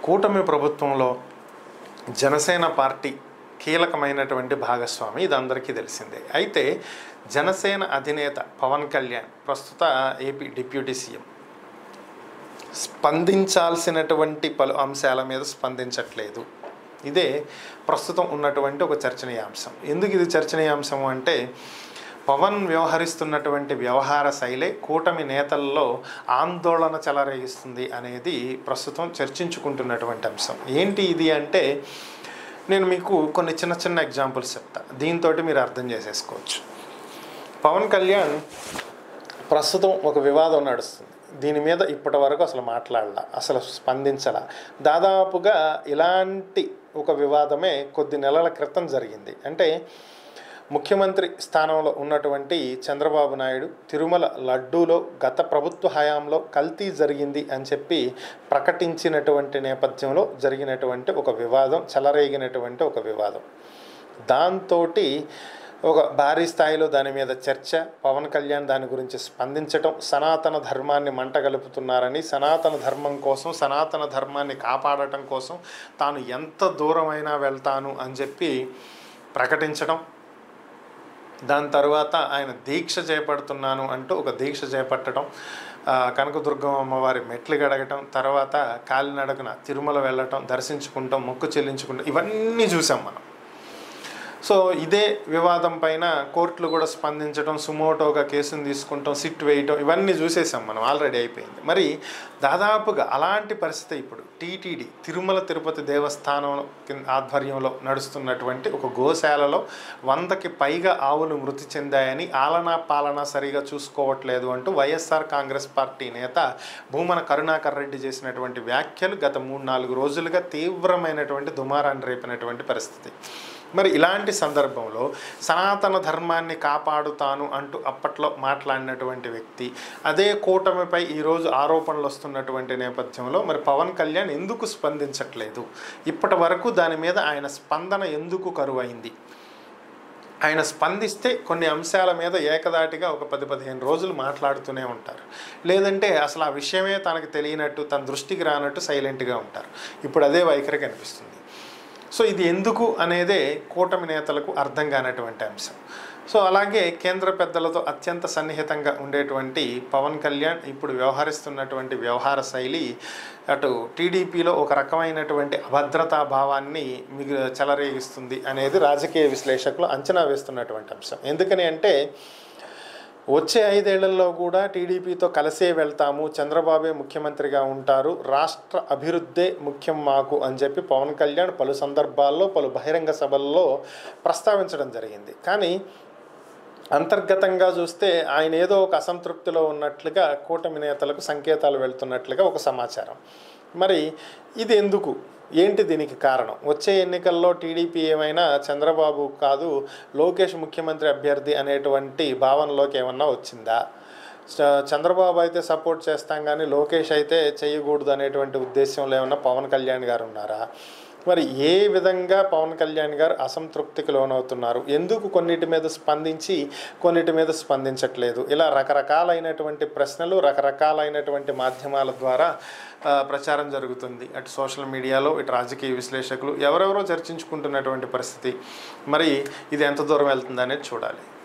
కూటమి ప్రభుత్వంలో జనసేన పార్టీ కీలకమైనటువంటి భాగస్వామి, ఇది అందరికీ తెలిసిందే. అయితే జనసేన అధినేత పవన్ కళ్యాణ్ ప్రస్తుత ఏపీ డిప్యూటీ సీఎం స్పందించాల్సినటువంటి పలు అంశాల మీద స్పందించట్లేదు. ఇదే ప్రస్తుతం ఉన్నటువంటి ఒక చర్చనీయాంశం. ఎందుకు ఇది చర్చనీయాంశం అంటే, పవన్ వ్యవహరిస్తున్నటువంటి వ్యవహార శైలే కూటమి నేతల్లో ఆందోళన చెలరేగిస్తుంది అనేది ప్రస్తుతం చర్చించుకుంటున్నటువంటి అంశం. ఏంటి ఇది అంటే, నేను మీకు కొన్ని చిన్న చిన్న ఎగ్జాంపుల్స్ చెప్తా, దీంతో మీరు అర్థం చేసేసుకోవచ్చు. పవన్ కళ్యాణ్ ప్రస్తుతం ఒక వివాదం నడుస్తుంది. దీని మీద ఇప్పటి వరకు అసలు మాట్లాడాల, అసలు స్పందించాల. దాదాపుగా ఇలాంటి ఒక వివాదమే కొద్ది నెలల క్రితం జరిగింది. అంటే ముఖ్యమంత్రి స్థానంలో ఉన్నటువంటి చంద్రబాబు నాయుడు తిరుమల లడ్డూలో గత ప్రభుత్వ హయాంలో కల్తీ జరిగింది అని చెప్పి ప్రకటించినటువంటి నేపథ్యంలో జరిగినటువంటి ఒక వివాదం, చెలరేగినటువంటి ఒక వివాదం. దాంతో ఒక భారీ స్థాయిలో దాని మీద చర్చ, పవన్ కళ్యాణ్ దాని గురించి స్పందించటం, సనాతన ధర్మాన్ని మంటగలుపుతున్నారని, సనాతన ధర్మం కోసం, సనాతన ధర్మాన్ని కాపాడటం కోసం తాను ఎంత దూరమైనా వెళ్తాను అని చెప్పి ప్రకటించడం, దాని తర్వాత ఆయన దీక్ష చేపడుతున్నాను అంటూ ఒక దీక్ష చేపట్టడం, కనకదుర్గమ్మ అమ్మవారి మెట్లు గడగటం, తర్వాత కాలినడకన తిరుమల వెళ్ళటం, దర్శించుకుంటాం, మొక్కు చెల్లించుకుంటాం, ఇవన్నీ చూసాం మనం. సో ఇదే వివాదం పైన కోర్టులు కూడా స్పందించడం, సుమోటోగా కేసును తీసుకుంటాం, సిట్ వేయటం, ఇవన్నీ చూసేసాం మనం, ఆల్రెడీ అయిపోయింది. మరి దాదాపుగా అలాంటి పరిస్థితి ఇప్పుడు టీటీడీ తిరుమల తిరుపతి దేవస్థానం ఆధ్వర్యంలో నడుస్తున్నటువంటి ఒక గోశాలలో 100కి పైగా ఆవులు మృతి చెందాయని, ఆలనా పాలన సరిగా చూసుకోవట్లేదు అంటూ వైఎస్ఆర్ కాంగ్రెస్ పార్టీ నేత భూమన కరుణాకర్ రెడ్డి చేసినటువంటి వ్యాఖ్యలు గత 3-4 రోజులుగా తీవ్రమైనటువంటి దుమారాన్ని రేపినటువంటి పరిస్థితి. మరి ఇలాంటి సందర్భంలో సనాతన ధర్మాన్ని కాపాడుతాను అంటూ అప్పట్లో మాట్లాడినటువంటి వ్యక్తి అదే కూటమిపై ఈరోజు ఆరోపణలు వస్తున్నటువంటి నేపథ్యంలో మరి పవన్ కళ్యాణ్ ఎందుకు స్పందించట్లేదు? ఇప్పటి వరకు దాని మీద ఆయన స్పందన ఎందుకు కరువైంది? ఆయన స్పందిస్తే కొన్ని అంశాల మీద ఏకదాటిగా ఒక 10-15 రోజులు మాట్లాడుతూనే ఉంటారు, లేదంటే అసలు ఆ విషయమే తనకు తెలియనట్టు, తన దృష్టికి రానట్టు సైలెంట్గా ఉంటారు. ఇప్పుడు అదే వైఖరి కనిపిస్తుంది. సో ఇది ఎందుకు అనేదే కూటమి నేతలకు అర్థం కానటువంటి అంశం. సో అలాగే కేంద్ర పెద్దలతో అత్యంత సన్నిహితంగా ఉండేటువంటి పవన్ కళ్యాణ్ ఇప్పుడు వ్యవహరిస్తున్నటువంటి వ్యవహార శైలి అటు టీడీపీలో ఒక రకమైనటువంటి అభద్రతా భావాన్ని చెలరేగిస్తుంది అనేది రాజకీయ విశ్లేషకులు అంచనా వేస్తున్నటువంటి అంశం. ఎందుకని అంటే, వచ్చే 5 ఏళ్లలో కూడా టీడీపీతో కలిసే వెళ్తాము, చంద్రబాబే ముఖ్యమంత్రిగా ఉంటారు, రాష్ట్ర అభివృద్ధే ముఖ్యం మాకు అని చెప్పి పవన్ కళ్యాణ్ పలు సందర్భాల్లో పలు బహిరంగ సభల్లో ప్రస్తావించడం జరిగింది. కానీ అంతర్గతంగా చూస్తే ఆయన ఏదో ఒక అసంతృప్తిలో ఉన్నట్లుగా కూటమి నేతలకు సంకేతాలు వెళ్తున్నట్లుగా ఒక సమాచారం. మరి ఇది ఎందుకు, ఏంటి దీనికి కారణం? వచ్చే ఎన్నికల్లో టీడీపీ ఏమైనా చంద్రబాబు కాదు లోకేష్ ముఖ్యమంత్రి అభ్యర్థి అనేటువంటి భావనలోకి ఏమన్నా వచ్చిందా? చంద్రబాబు అయితే సపోర్ట్ చేస్తాం కానీ లోకేష్ అయితే చేయకూడదు అనేటువంటి ఉద్దేశంలో ఏమన్నా పవన్ కళ్యాణ్ గారు ఉన్నారా? మరి ఏ విధంగా పవన్ కళ్యాణ్ గారు అసంతృప్తికి లోనవుతున్నారు? ఎందుకు కొన్నిటి మీద స్పందించి కొన్నిటి మీద స్పందించట్లేదు? ఇలా రకరకాలైనటువంటి ప్రశ్నలు రకరకాలైనటువంటి మాధ్యమాల ద్వారా ప్రచారం జరుగుతుంది. అటు సోషల్ మీడియాలో, ఇటు రాజకీయ విశ్లేషకులు ఎవరెవరో చర్చించుకుంటున్నటువంటి పరిస్థితి. మరి ఇది ఎంత దూరం వెళ్తుంది అనేది చూడాలి.